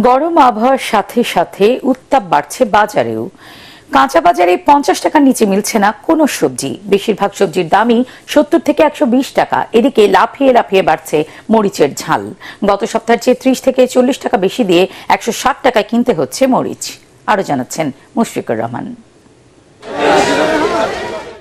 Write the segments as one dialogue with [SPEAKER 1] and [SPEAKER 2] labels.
[SPEAKER 1] গরম আবহাওয়ার সাথে সাথে উত্তাপ বাড়ছে বাজারেও। কাঁচা বাজারে 50 টাকার নিচে মিলছে না কোনো সবজি। বেশিরভাগ সবজির দামই 70 থেকে 120 টাকা। এদিকে লাফিয়ে লাফিয়ে বাড়ছে মরিচের ঝাল। গত সপ্তাহের চেয়ে 30 থেকে 40 টাকা বেশি দিয়ে 160 টাকায় কিনতে হচ্ছে মরিচ। আরো জানাচ্ছেন মুশফিকুর রহমান।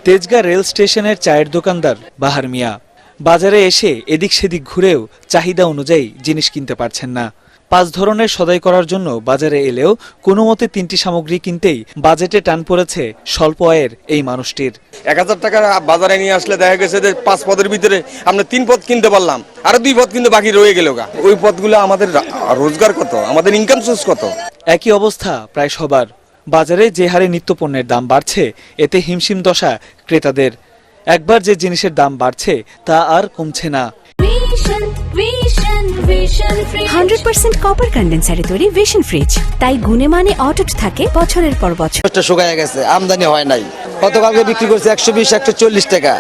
[SPEAKER 2] তেজগাঁ রেল স্টেশনের চায়ের দোকানদার বাহার মিয়া বাজারে এসে এদিক সেদিক ঘুরেও চাহিদা অনুযায়ী জিনিস কিনতে পারছেন না। 5 ধরনের সদাই করার জন্য বাজারে এলেও কোনো মতে 3টি সামগ্রী কিনতেই বাজেটে টান পড়েছে স্বল্প আয়ের এই মানুষটির।
[SPEAKER 3] 1000 টাকা বাজারে নিয়ে আসলে দেখা গেছে যে 5 পদের ভিতরে আমরা 3 পদ কিনতে পারলাম, আরো 2 পদ কিন্তু বাকি রয়ে গেল। ওই পদগুলো আমাদের রোজগার কত, আমাদের ইনকাম সোর্স কত?
[SPEAKER 2] একই অবস্থা প্রায় সবার। বাজারে যে হারে নিত্যপণ্যের দাম বাড়ছে এতে হিমশিম দশা ক্রেতাদের। একবার যে জিনিসের দাম বাড়ছে তা আর কমছে না।
[SPEAKER 4] 100% কপার কন্ডেন্সারে তৈরি ভিশন ফ্রিজ, তাই গুণে মানে অটুট থাকে বছরের পর বছর।
[SPEAKER 5] শুকায় গেছে, আমদানি হয় নাই। গতকালকে বিক্রি করছে 120 140 টাকা,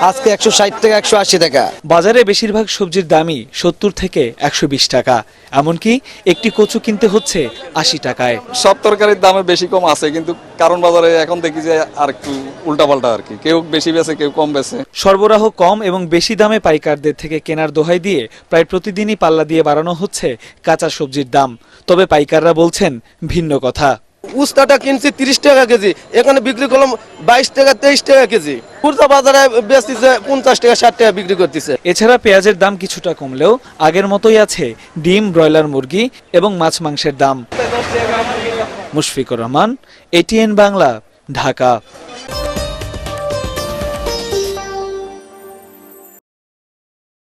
[SPEAKER 5] আজকে 160 টাকা 180 টাকা।
[SPEAKER 2] বাজারে বেশিরভাগ সবজির দামই 70 থেকে 120 টাকা। এমনকি একটি কচু কিনতে হচ্ছে 80 টাকায়।
[SPEAKER 6] সব তরকারির দামে বেশি কম আছে, কিন্তু কারণ বাজারে এখন দেখি যে আর একটু উল্টাপাল্টা আর কি, কেউ বেশি বেচে কেউ কম বেচে।
[SPEAKER 2] সরবরাহ কম এবং বেশি দামে পাইকারদের থেকে কেনার দোহাই দিয়ে প্রায় প্রতিদিনই পাল্লা দিয়ে বাড়ানো হচ্ছে কাঁচা সবজির দাম। তবে পাইকাররা বলছেন ভিন্ন কথা।
[SPEAKER 5] উস্তাটা কিনছি 30 টাকা কেজি, এখানে বিক্রি করলাম 22 টাকা 23 টাকা কেজি। খুচরা বাজারে বেচতেছে 50 টাকা 60 টাকা বিক্রি করতেছে।
[SPEAKER 2] এছাড়া পেঁয়াজের দাম কিছুটা কমলেও আগের মতোই আছে ডিম, ব্রয়লার মুরগি এবং মাছ মাংসের দাম। মুশফিকুর রহমান, ATN বাংলা, ঢাকা।